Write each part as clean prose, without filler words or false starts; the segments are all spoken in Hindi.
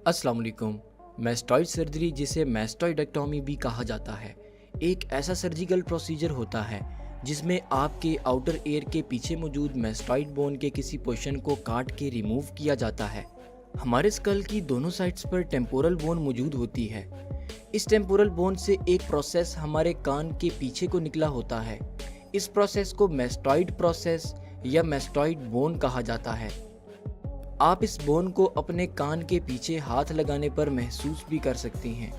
अस्सलाम वालेकुम। मैस्टॉइड सर्जरी, जिसे मैस्टॉइडेक्टॉमी भी कहा जाता है, एक ऐसा सर्जिकल प्रोसीजर होता है जिसमें आपके आउटर एयर के पीछे मौजूद मैस्टॉइड बोन के किसी पोर्शन को काट के रिमूव किया जाता है। हमारे स्कल की दोनों साइड्स पर टेम्पोरल बोन मौजूद होती है। इस टेम्पोरल बोन से एक प्रोसेस हमारे कान के पीछे को निकला होता है। इस प्रोसेस को मैस्टॉइड प्रोसेस या मैस्टॉइड बोन कहा जाता है। आप इस बोन को अपने कान के पीछे हाथ लगाने पर महसूस भी कर सकती हैं।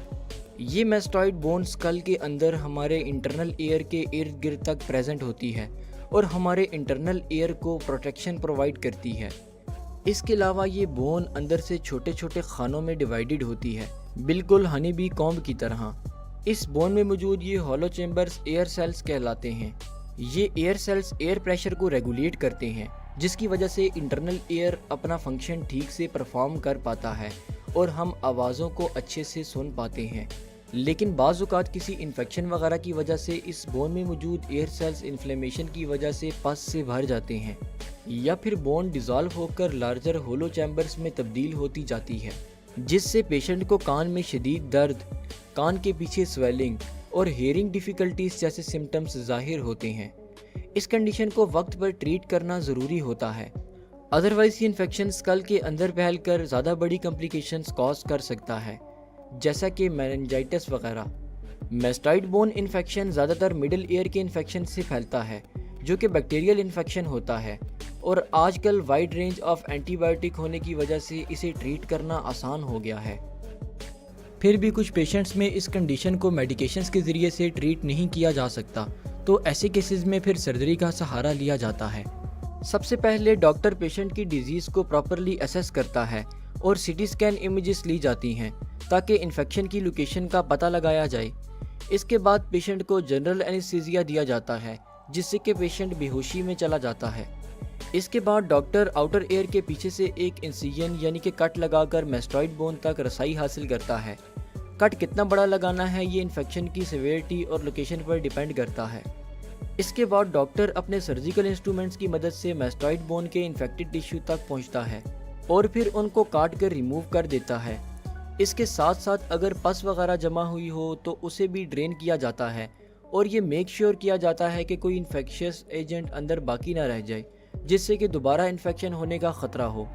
ये मैस्टॉइड बोन स्कल के अंदर हमारे इंटरनल एयर के इर्द गिर्द तक प्रेजेंट होती है और हमारे इंटरनल एयर को प्रोटेक्शन प्रोवाइड करती है। इसके अलावा ये बोन अंदर से छोटे छोटे खानों में डिवाइडेड होती है, बिल्कुल हनी बी कॉम्ब की तरह। इस बोन में मौजूद ये हॉलो चेम्बर्स एयर सेल्स कहलाते हैं। ये एयर सेल्स एयर प्रेशर को रेगुलेट करते हैं, जिसकी वजह से इंटरनल एयर अपना फंक्शन ठीक से परफॉर्म कर पाता है और हम आवाज़ों को अच्छे से सुन पाते हैं। लेकिन बाज़ औक़ात किसी इन्फेक्शन वगैरह की वजह से इस बोन में मौजूद एयर सेल्स इन्फ्लेमेशन की वजह से पस से भर जाते हैं या फिर बोन डिज़ोल्व होकर लार्जर होलो चैम्बर्स में तब्दील होती जाती है, जिससे पेशेंट को कान में शदीद दर्द, कान के पीछे स्वेलिंग और हेयरिंग डिफ़िकल्टीज जैसे सिम्टम्स ज़ाहिर होते हैं। इस कंडीशन को वक्त पर ट्रीट करना ज़रूरी होता है, अदरवाइज़ ये इन्फेक्शन स्कल के अंदर फैल कर ज़्यादा बड़ी कॉम्प्लिकेशंस कॉज कर सकता है, जैसा कि मेनिंजाइटिस वगैरह। मैस्टॉइड बोन इन्फेक्शन ज़्यादातर मिडल ईयर के इन्फेक्शन से फैलता है, जो कि बैक्टीरियल इन्फेक्शन होता है, और आजकल वाइड रेंज ऑफ एंटीबायोटिक होने की वजह से इसे ट्रीट करना आसान हो गया है। फिर भी कुछ पेशेंट्स में इस कंडीशन को मेडिकेशंस के ज़रिए से ट्रीट नहीं किया जा सकता, तो ऐसे केसेस में फिर सर्जरी का सहारा लिया जाता है। सबसे पहले डॉक्टर पेशेंट की डिजीज़ को प्रॉपरली असेस करता है और सीटी स्कैन इमेजेस ली जाती हैं ताकि इन्फेक्शन की लोकेशन का पता लगाया जाए। इसके बाद पेशेंट को जनरल एनेस्थीसिया दिया जाता है, जिससे कि पेशेंट बेहोशी में चला जाता है। इसके बाद डॉक्टर आउटर एयर के पीछे से एक इंसिजन यानी कि कट लगाकर मैस्टॉइड बोन तक रसाई हासिल करता है। कट कितना बड़ा लगाना है ये इन्फेक्शन की सिवियरिटी और लोकेशन पर डिपेंड करता है। इसके बाद डॉक्टर अपने सर्जिकल इंस्ट्रूमेंट्स की मदद से मैस्टॉइड बोन के इन्फेक्टेड टिश्यू तक पहुंचता है और फिर उनको काट कर रिमूव कर देता है। इसके साथ साथ अगर पस वगैरह जमा हुई हो तो उसे भी ड्रेन किया जाता है और ये मेक श्योर किया जाता है कि कोई इन्फेक्शियस एजेंट अंदर बाकी ना रह जाए, जिससे कि दोबारा इन्फेक्शन होने का ख़तरा हो।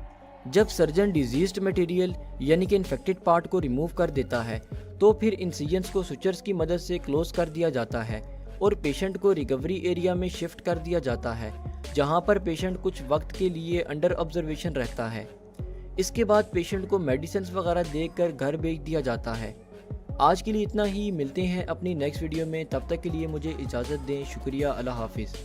जब सर्जन डिजीज्ड मटेरियल यानी कि इन्फेक्टेड पार्ट को रिमूव कर देता है तो फिर इंसिजन्स को सुचर्स की मदद से क्लोज कर दिया जाता है और पेशेंट को रिकवरी एरिया में शिफ्ट कर दिया जाता है, जहां पर पेशेंट कुछ वक्त के लिए अंडर ऑब्जर्वेशन रहता है। इसके बाद पेशेंट को मेडिसिन वगैरह देकर घर भेज दिया जाता है। आज के लिए इतना ही, मिलते हैं अपनी नेक्स्ट वीडियो में। तब तक के लिए मुझे इजाज़त दें। शुक्रिया। अल्लाह हाफिज़।